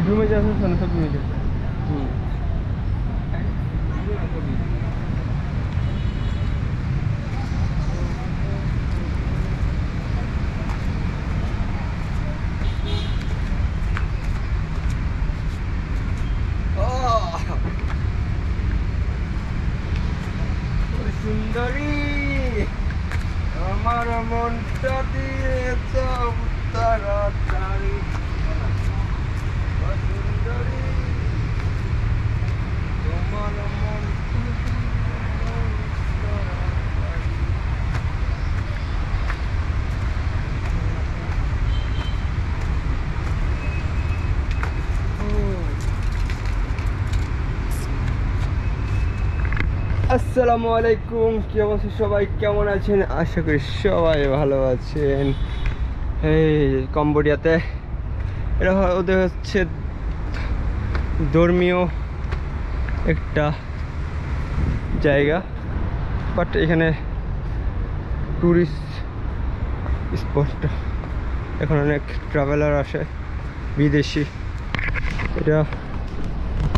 ঘুমে যাচ্ছে শোনো সব ঘুমে যাচ্ছে সুন্দরী আমার মনটা দিয়েছ তাড়াতাড়ি সুন্দরী তোমার মন আসসালামু আলাইকুম, কি অবস্থা সবাই, কেমন আছেন? আশা করি সবাই ভালো আছেন। এই কম্বোডিয়াতে এটা ওদের হচ্ছে ধর্মীয় একটা জায়গা, বাট এখানে ট্যুরিস্ট স্পট, এখন অনেক ট্রাভেলার আসে বিদেশি। এটা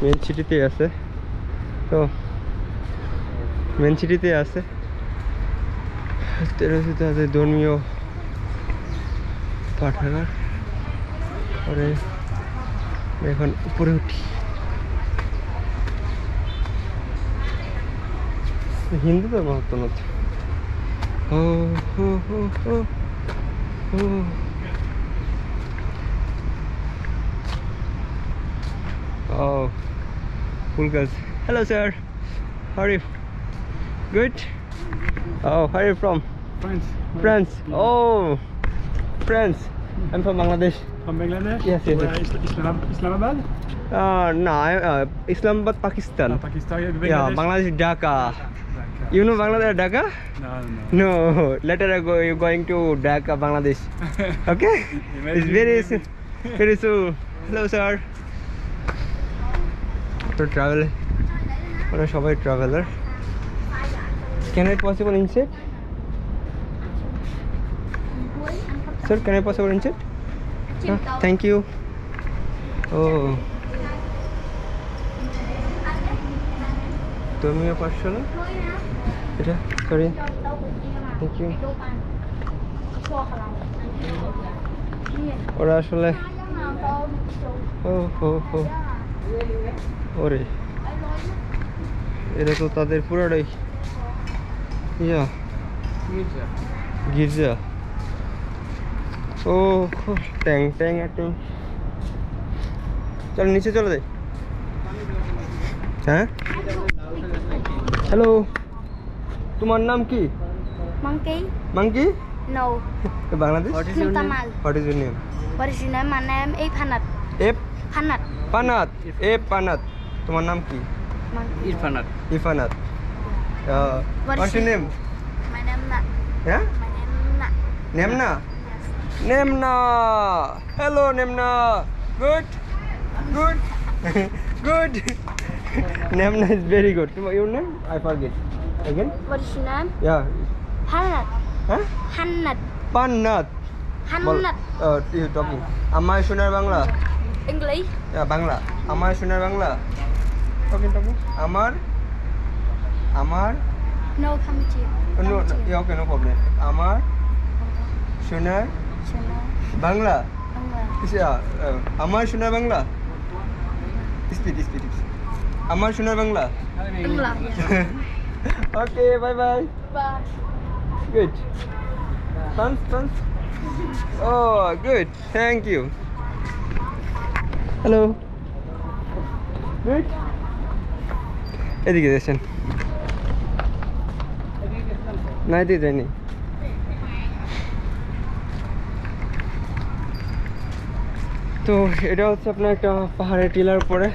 মেন সিটিতে আছে, তো মেন সিটিতে আছে তাদের ধর্মীয় পাঠাগার। পরে এখন উপরে উঠি, হিন্দু ধর্ম হতো না। ও হো হো হো ও Oh, cool guys. Hello, sir. How are you? Good. Oh, where are you from? France. France. Oh, France. I'm from Bangladesh. From Bangladesh? Yes, yes, Where is Islamabad? No, Islamabad, Pakistan. Pakistan, Yeah, Bangladesh, Dhaka. You know Bangladesh, Dhaka? No. No. Later I go. You're going to Dhaka, Bangladesh. Okay. It's very soon. Hello, sir. To travel. আমরা সবাই traveller. Can I possible inside? Sir, can I possible inside? Thank you. Oh. ধর্মীয় পাঠশালা এটা, sorry, thank you. ওরা আসলে ও হো হো ওরে, এটা তো তাদের পুরোটাই ইয়া গির্জা। ও ট্যাং ট্যাং ট্যাং। চলো নিচে চলে যাই। হ্যাঁ, হ্যালো, তোমার নাম কি? Monkey? Monkey? No. Bangladesh? Nutamal. What is your name? What is your name? My name is Panat. এফ Panat. পানাত। এফ পানাত। তোমার নাম কি? Monkey. Irfanat. ইফানাত। What's your name? My name Nat. হ্যাঁ, My name Nat. নেমনা। Yes. নেমনা, হ্যালো নেমনা। Good good good. নেমনা ইজ ভেরি গুড। তোমার your name? I forget again. What is your name? Yeah, Hanat. হ্যাঁ, Hanat. পান্নাত। Hanat. You talking আমায় সোনার বাংলা? English? ইয়া বাংলা, আমায় সোনার বাংলা। টকিং আমার আমার No, come to you. No, okay, no problem. আমার সোনার বাংলা। আমার সোনার বাংলা। Speed speed. আমার সোনার Bangla. English. Okay, bye bye. Bye. Good. Thanks. Oh, good. Thank you. Hello. Good. এদিকে দেখছেন, না এদিকে যায়নি। তো এটা হচ্ছে আপনার একটা পাহাড়ের টিলার উপরে।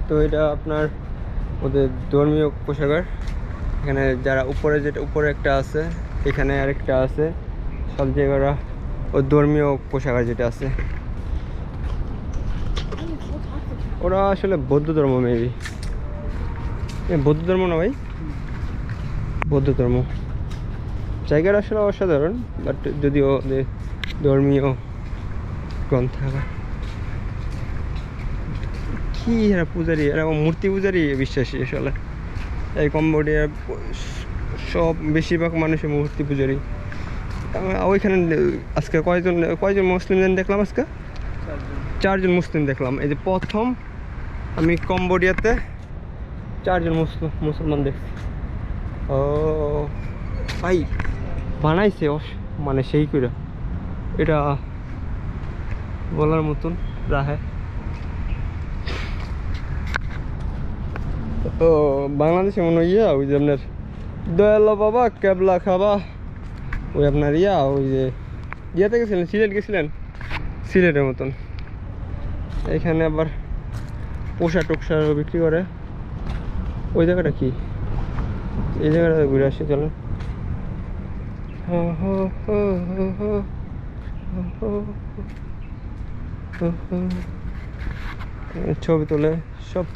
তো এটা আপনার ওদের ধর্মীয় কোষাগার। এখানে যারা উপরে, যেটা উপরে একটা আছে, এখানে আরেকটা আছে, সব জায়গারা ও ধর্মীয় কোষাগার যেটা আছে। ওরা আসলে বৌদ্ধ ধর্ম, মেবি বৌদ্ধ ধর্ম না ভাই, বৌদ্ধ ধর্ম। জায়গাটা আসলে অসাধারণ, বাট যদিও ধর্মীয় গ্রন্থাগার। কি এরা পূজারি, এরা মূর্তি পূজারি বিশ্বাসী আসলে। এই কম্বোডিয়ার সব বেশিরভাগ মানুষই মূর্তি পূজারি। ওইখানে আজকে কয়জন মুসলিম দেখলাম আজকে? 4জন মুসলিম দেখলাম। এই যে প্রথম আমি কম্বোডিয়াতে 4জন মুসলমান দেখছি। ও ভাই বানাইছে মানে সেই করে, এটা বলার মতন রাহে। ও বাংলাদেশে মনে হয় ওই যে আপনার দয়াল্লা বাবা কেবলা খাবা, ওই আপনার ওই যে ইয়াতে গেছিলেন, সিলেট গেছিলেন, সিলেটের মতন। এখানে আবার পোশাক টোকসা বিক্রি করে। ওই জায়গাটা কি, এই জায়গাটা ঘুরে আসি চলেন। ছবি তোলে সব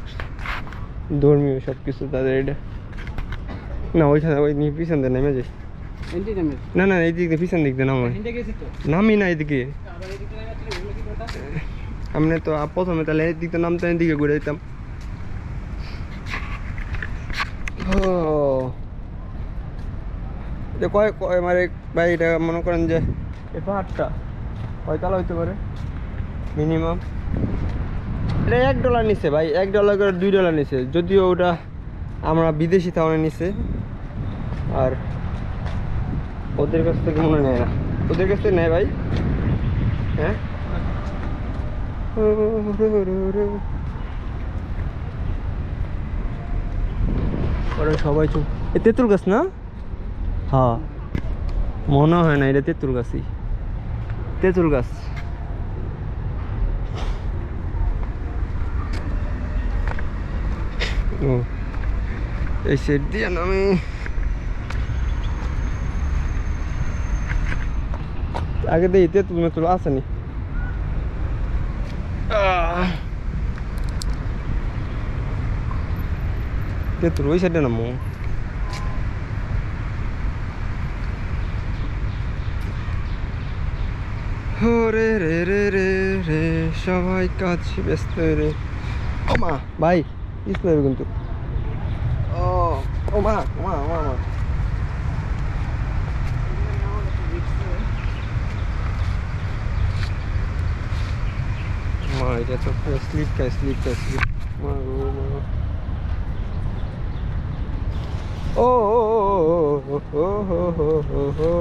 ধর্মীয় সব কিছু তাদের। এটা না ওইখানে ওই পিছন দিয়ে নেমে যাই। না না এইদিক দিয়ে পিছন দিক দিয়ে নামাই, নামি না এইদিকে। আমি তো প্রথমে তাহলে এইদিক দিয়ে নামতাম, এইদিকে ঘুরে যেতাম। কয় মানে ভাই এটা মনে করেন যে এই পাহাড়টা কয়তলা হইতে পারে মিনিমাম? এটা $1 নিছে ভাই, $1 করে $2 নিছে, যদিও ওটা আমরা বিদেশি তাহলে নিছে। আর ওদের কাছ থেকে মনে নেয় না, ওদের কাছ থেকে নেয় ভাই। হ্যাঁ ওরা সবাই চুপ। এ তেঁতুল গাছ না? হ্যাঁ মনে হয় না, এটা তেঁতুল গাছই, তেঁতুল গাছ। ও এই সেট দিয়ে আমি আগে দেখি তেঁতুল মেতুল আসেনি। তেঁতুল ওই সাইডে নামো। রে রে রে রে রে সবাই কাজ ব্যস্ত রে। ও মা ভাই পিছলে কিন্তু। ও ও মা মা মা মা মা এটা তো স্লিপ খায় মা ও মা। ও ও ও ও ও ও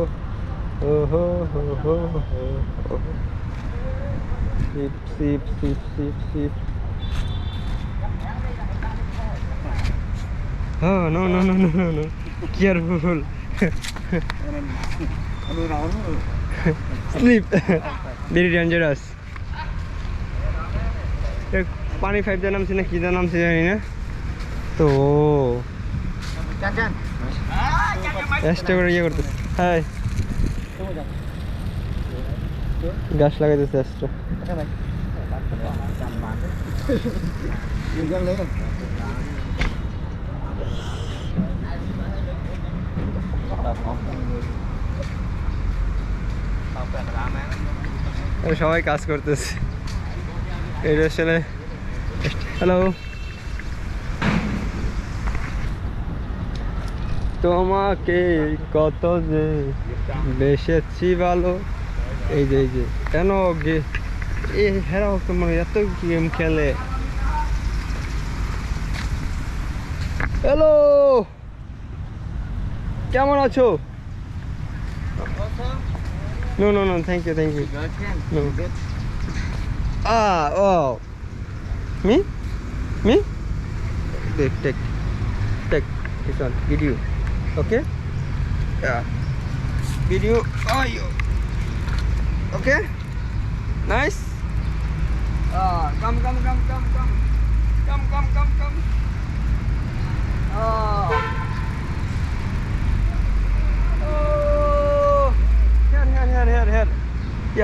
Sip. Oh, no. Careful. Sleep. Very dangerous. पानी फाइव का नाम से ना किधर नाम से जानी ना तो ऐसे कर ये करते हाय गाछ लगा देते ऐसे সবাই কাজ করতেছে এটা আসলে হ্যালো তোমাকে কত যে বেসেছি ভালো এই যে কেন এই হেরা মানে এত গেম খেলে হ্যালো কেমন আছো No, thank you. No. Oh. Me? Take this one, video. Okay? Yeah. Video. Oh, you. Okay? Nice. Come. Oh.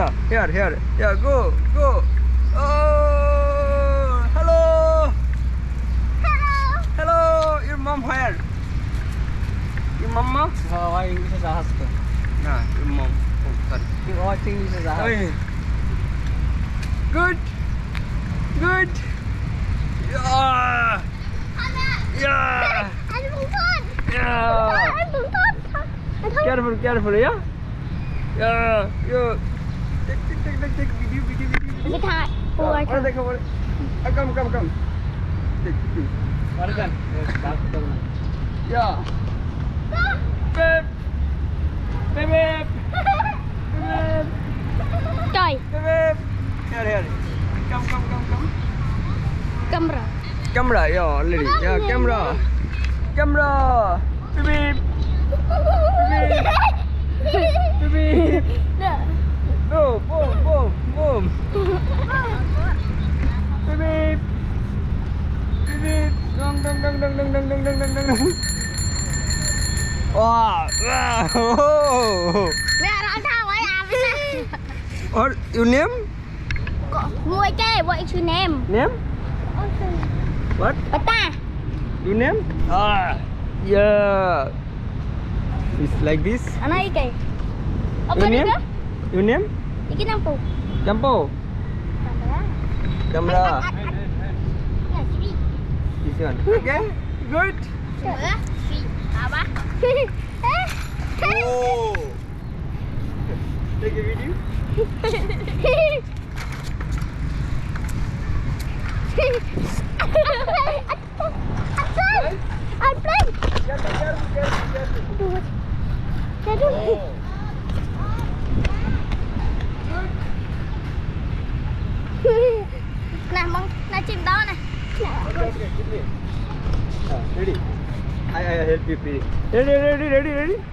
Here. Yeah, go. Oh, hello. Your mom where? Your mama? Why English is asked? Nah, your mom. Oh, sorry. You watch English is asked. Good. Yeah. Anh tưởng tốt. Anh không. Careful, careful, yeah. Yeah. Yo. Take video. Cái thai. Ôi, Mana dekho, mana? Come. Take. Wargan. Yeah. Beb. Beb. Trời, Beb. Here. Come. cầm rồi. Camera, yeah, already. Yeah, camera. Beb. Beb. Go, boom. Beb. Dong. Wow. Mẹ nói sao ấy à? Or your name? Ngồi kê, what's your name? Name? What? Bata. Your name? Yeah. It's like this. Anh ấy kì. Ông Your có đi name? đó? Your name? Đi cái năm phụ. Campo. Camera. Là chị đi. This one. Okay. Good. Trời ơi. Chị. À bác. Oh. Take a video. Anh play. Careful. Cái đuôi. Nè mong, nè chim đó nè. Okay, give me. Ready. I help you. Ready.